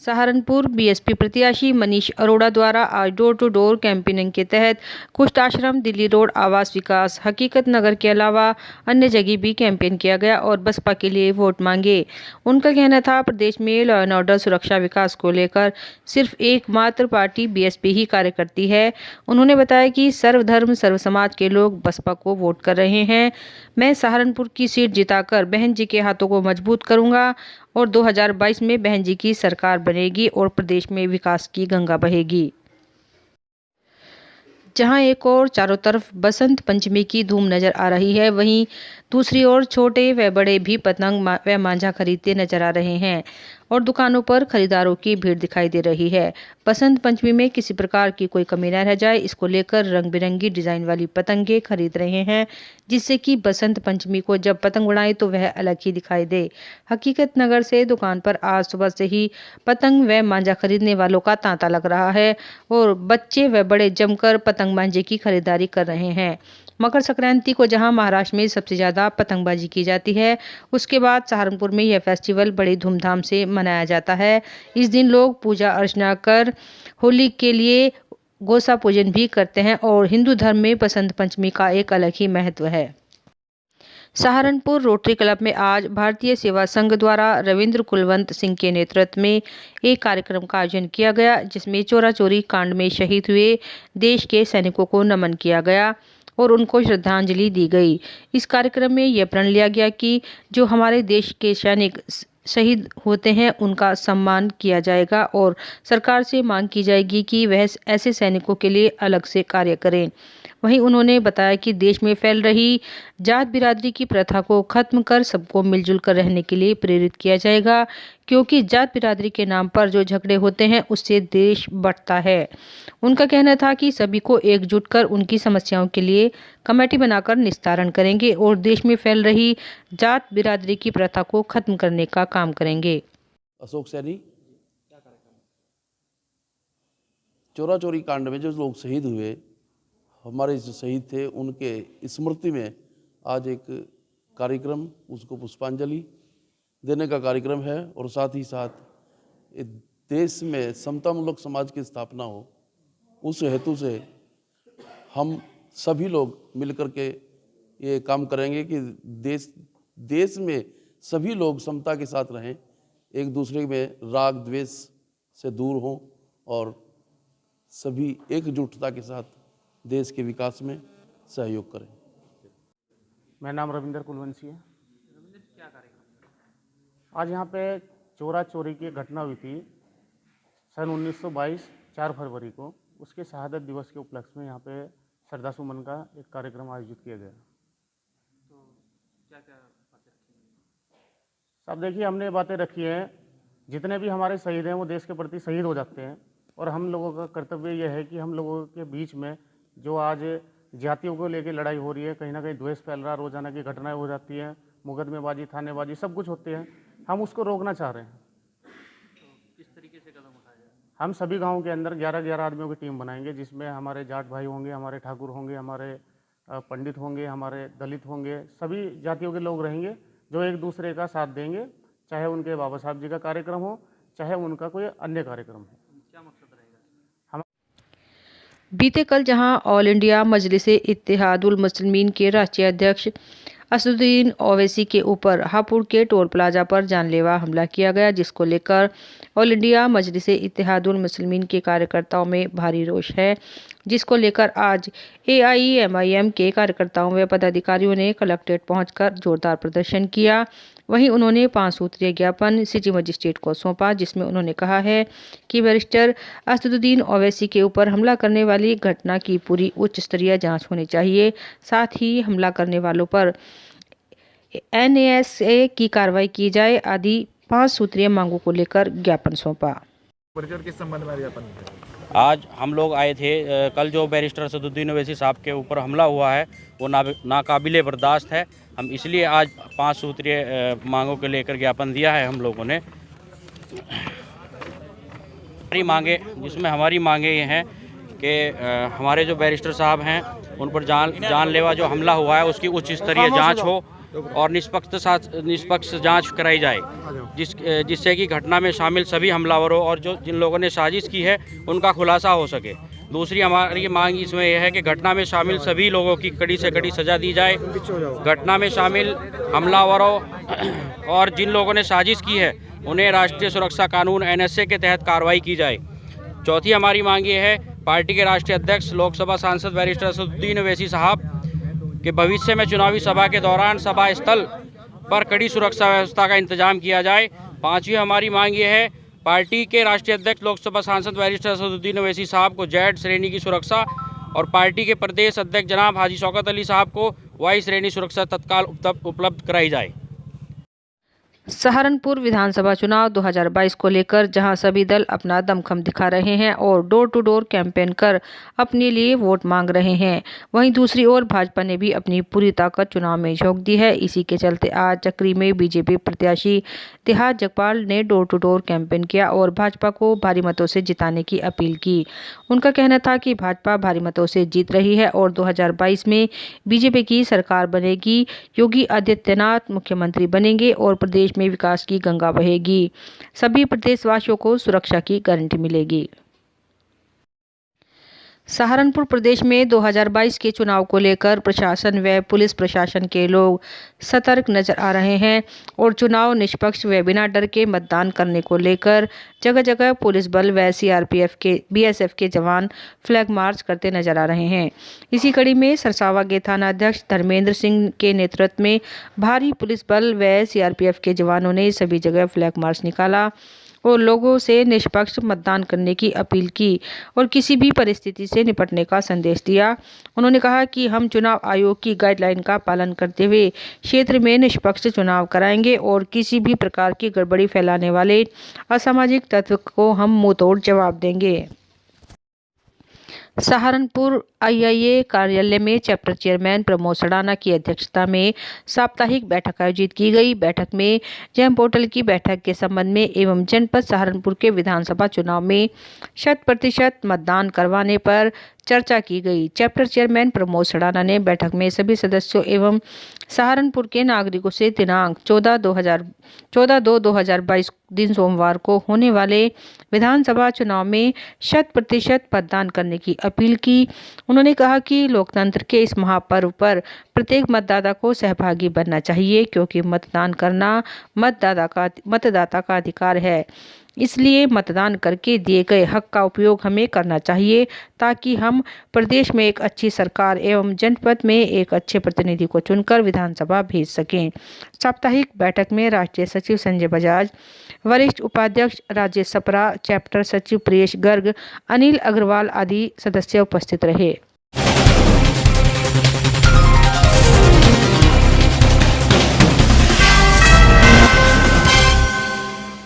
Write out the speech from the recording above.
Saharanpur BSP प्रत्याशी मनीष अरोड़ा द्वारा आज डोर टू डोर कैंपेनिंग के तहत कुष्ठ आश्रम, दिल्ली रोड, आवास विकास, हकीकत नगर के अलावा अन्य जगह भी कैंपेन किया गया और बसपा के लिए वोट मांगे। उनका कहना था, प्रदेश में लॉ एंड ऑर्डर, सुरक्षा, विकास को लेकर सिर्फ एकमात्र पार्टी बीएसपी ही कार्य करती है। उन्होंने बताया कि सर्वधर्म सर्व समाज के लोग बसपा को वोट कर रहे हैं। मैं सहारनपुर की सीट जिताकर बहन जी के हाथों को मजबूत करूंगा और 2022 में बहन जी की सरकार बनेगी और प्रदेश में विकास की गंगा बहेगी। जहां एक ओर चारों तरफ बसंत पंचमी की धूम नजर आ रही है, वहीं दूसरी ओर छोटे व बड़े भी पतंग व मांझा खरीदते नजर आ रहे हैं और दुकानों पर खरीदारों की भीड़ दिखाई दे रही है। बसंत पंचमी में किसी प्रकार की कोई कमी न रह जाए, इसको लेकर रंग बिरंगी डिजाइन वाली पतंगे खरीद रहे हैं, जिससे कि बसंत पंचमी को जब पतंग उड़ाएं तो वह अलग ही दिखाई दे। हकीकत नगर से दुकान पर आज सुबह से ही पतंग व मांझा खरीदने वालों का तांता लग रहा है और बच्चे व बड़े जमकर पतंग मांझे की खरीदारी कर रहे हैं। मकर संक्रांति को जहां महाराष्ट्र में सबसे ज्यादा पतंगबाजी की जाती है, उसके बाद सहारनपुर में यह फेस्टिवल बड़ी धूमधाम से मनाया जाता है। इस दिन लोग पूजा अर्चना कर होली के लिए गोसा पूजन भी करते हैं और हिंदू धर्म में बसंत पंचमी का एक अलग ही महत्व है। सहारनपुर रोटरी क्लब में आज भारतीय सेवा संघ द्वारा रविंद्र कुलवंत सिंह के नेतृत्व में एक कार्यक्रम का आयोजन किया गया, जिसमें चोरा चोरी कांड में शहीद हुए देश के सैनिकों को नमन किया गया और उनको श्रद्धांजलि दी गई। इस कार्यक्रम में यह प्रण लिया गया कि जो हमारे देश के सैनिक शहीद होते हैं उनका सम्मान किया जाएगा और सरकार से मांग की जाएगी कि वह ऐसे सैनिकों के लिए अलग से कार्य करें। वहीं उन्होंने बताया कि देश में फैल रही जात बिरादरी की प्रथा को खत्म कर सबको मिलजुल कर रहने के लिए प्रेरित किया जाएगा, क्योंकि जात बिरादरी के नाम पर जो झगड़े होते हैं उससे देश बढ़ता है। उनका कहना था कि सभी को एकजुट कर उनकी समस्याओं के लिए कमेटी बनाकर निस्तारण करेंगे और देश में फैल रही जात बिरादरी की प्रथा को खत्म करने का काम करेंगे। अशोक सैनी, चोरा चोरी कांड में जो लोग शहीद हुए, हमारे जो शहीद थे, उनके स्मृति में आज एक कार्यक्रम, उसको पुष्पांजलि देने का कार्यक्रम है और साथ ही साथ देश में समतामूलक समाज की स्थापना हो, उस हेतु से हम सभी लोग मिलकर के ये काम करेंगे कि देश में सभी लोग समता के साथ रहें, एक दूसरे में राग द्वेष से दूर हों और सभी एकजुटता के साथ देश के विकास में सहयोग करें। मेरा नाम रविंद्र कुलवंशी है। क्या कार्यक्रम आज यहाँ पे चोरा चोरी की घटना हुई थी सन 1922 4 फरवरी को, उसके शहादत दिवस के उपलक्ष्य में यहाँ पे श्रद्धा सुमन का एक कार्यक्रम आयोजित किया गया। तो क्या क्या बातें रखी? सब देखिए, हमने बातें रखी हैं, जितने भी हमारे शहीद हैं वो देश के प्रति शहीद हो जाते हैं और हम लोगों का कर्तव्य यह है कि हम लोगों के बीच में जो आज जातियों को लेकर लड़ाई हो रही है, कहीं ना कहीं द्वेष फैल रहा, रोजाना की घटनाएं हो जाती हैं, मुकदमेबाजी, थानेबाजी, सब कुछ होते हैं, हम उसको रोकना चाह रहे हैं। तो किस तरीके से कदम उठाया जाए? हम सभी गाँव के अंदर 11-11 आदमियों की टीम बनाएंगे, जिसमें हमारे जाट भाई होंगे, हमारे ठाकुर होंगे, हमारे पंडित होंगे, हमारे दलित होंगे, सभी जातियों के लोग रहेंगे जो एक दूसरे का साथ देंगे, चाहे उनके बाबा साहब जी का कार्यक्रम हो, चाहे उनका कोई अन्य कार्यक्रम हो। क्या मकसद रहेगा? बीते कल जहां ऑल इंडिया मजलिसे इत्तेहादुल मुस्लिमीन के राष्ट्रीय अध्यक्ष असदुद्दीन ओवैसी के ऊपर हापुड़ के टोल प्लाजा पर जानलेवा हमला किया गया, जिसको लेकर ऑल इंडिया मजलिसे इत्तेहादुल मुस्लिमीन के कार्यकर्ताओं में भारी रोष है, जिसको लेकर आज AIMIM के कार्यकर्ताओं व पदाधिकारियों ने कलेक्ट्रेट पहुंचकर जोरदार प्रदर्शन किया। वहीं उन्होंने 5 सूत्रीय ज्ञापन सिटी मजिस्ट्रेट को सौंपा, जिसमें उन्होंने कहा है कि बैरिस्टर असदुद्दीन ओवैसी के ऊपर हमला करने वाली घटना की पूरी उच्च स्तरीय जांच होनी चाहिए, साथ ही हमला करने वालों पर NASA की कार्रवाई की जाए आदि 5 सूत्रीय मांगों को लेकर ज्ञापन सौंपा। किस संबंध में ज्ञापन? आज हम लोग आए थे, कल जो बैरिस्टर असदुद्दीन ओवैसी साहब के ऊपर हमला हुआ है वो नाकाबिले बर्दाश्त है। हम इसलिए आज 5 सूत्रीय मांगों को लेकर ज्ञापन दिया है हम लोगों ने। जिसमें हमारी मांगे ये हैं कि हमारे जो बैरिस्टर साहब हैं उन पर जानलेवा जो हमला हुआ है उसकी उच्च स्तरीय जांच हो और निष्पक्ष जांच कराई जाए, जिससे कि घटना में शामिल सभी हमलावरों और जिन लोगों ने साजिश की है उनका खुलासा हो सके। दूसरी हमारी मांग इसमें यह है कि घटना में शामिल सभी लोगों की कड़ी से कड़ी सज़ा दी जाए। घटना में शामिल हमलावरों और जिन लोगों ने साजिश की है उन्हें राष्ट्रीय सुरक्षा कानून NSA के तहत कार्रवाई की जाए। चौथी हमारी मांग ये है, पार्टी के राष्ट्रीय अध्यक्ष लोकसभा सांसद बैरिस्टर असदुद्दीन ओवैसी साहब के भविष्य में चुनावी सभा के दौरान सभा स्थल पर कड़ी सुरक्षा व्यवस्था का इंतजाम किया जाए। पांचवी हमारी मांग ये है, पार्टी के राष्ट्रीय अध्यक्ष लोकसभा सांसद बैरिस्टर असदुद्दीन ओवैसी साहब को Z श्रेणी की सुरक्षा और पार्टी के प्रदेश अध्यक्ष जनाब हाजी शौकत अली साहब को Y श्रेणी सुरक्षा तत्काल उपलब्ध कराई जाए। सहारनपुर विधानसभा चुनाव 2022 को लेकर जहां सभी दल अपना दमखम दिखा रहे हैं और डोर टू डोर कैंपेन कर अपने लिए वोट मांग रहे हैं, वहीं दूसरी ओर भाजपा ने भी अपनी पूरी ताकत चुनाव में झोंक दी है। इसी के चलते आज चक्री में बीजेपी प्रत्याशी देहात जगपाल ने डोर टू डोर कैंपेन किया और भाजपा को भारी मतों से जिताने की अपील की। उनका कहना था कि भाजपा भारी मतों से जीत रही है और 2022 में बीजेपी की सरकार बनेगी, योगी आदित्यनाथ मुख्यमंत्री बनेंगे और प्रदेश में विकास की गंगा बहेगी। सभी प्रदेशवासियों को सुरक्षा की गारंटी मिलेगी। सहारनपुर प्रदेश में 2022 के चुनाव को लेकर प्रशासन व पुलिस प्रशासन के लोग सतर्क नजर आ रहे हैं और चुनाव निष्पक्ष व बिना डर के मतदान करने को लेकर जगह जगह पुलिस बल व BSF के जवान फ्लैग मार्च करते नजर आ रहे हैं। इसी कड़ी में सरसावा के थाना अध्यक्ष धर्मेंद्र सिंह के नेतृत्व में भारी पुलिस बल व CRPF के जवानों ने सभी जगह फ्लैग मार्च निकाला और लोगों से निष्पक्ष मतदान करने की अपील की और किसी भी परिस्थिति से निपटने का संदेश दिया। उन्होंने कहा कि हम चुनाव आयोग की गाइडलाइन का पालन करते हुए क्षेत्र में निष्पक्ष चुनाव कराएंगे और किसी भी प्रकार की गड़बड़ी फैलाने वाले असामाजिक तत्व को हम मुंहतोड़ जवाब देंगे। सहारनपुर IIA कार्यालय में चैप्टर चेयरमैन प्रमोद सडाना की अध्यक्षता में साप्ताहिक बैठक आयोजित की गई। बैठक में जैम पोर्टल की बैठक के संबंध में एवं जनपद सहारनपुर के विधानसभा चुनाव में 100% मतदान करवाने पर चर्चा की गई। चैप्टर चेयरमैन प्रमोद सडाना ने बैठक में सभी सदस्यों एवं सहारनपुर के नागरिकों से दिनांक 14/2/2022 दिन सोमवार को होने वाले विधानसभा चुनाव में 100% मतदान करने की अपील की। उन्होंने कहा कि लोकतंत्र के इस महापर्व पर प्रत्येक मतदाता को सहभागी बनना चाहिए, क्योंकि मतदान करना मतदाता का अधिकार है। इसलिए मतदान करके दिए गए हक का उपयोग हमें करना चाहिए ताकि हम प्रदेश में एक अच्छी सरकार एवं जनपद में एक अच्छे प्रतिनिधि को चुनकर विधानसभा भेज सकें। साप्ताहिक बैठक में राष्ट्रीय सचिव संजय बजाज, वरिष्ठ उपाध्यक्ष राजेश सपरा, चैप्टर सचिव प्रियेश गर्ग, अनिल अग्रवाल आदि सदस्य उपस्थित रहे।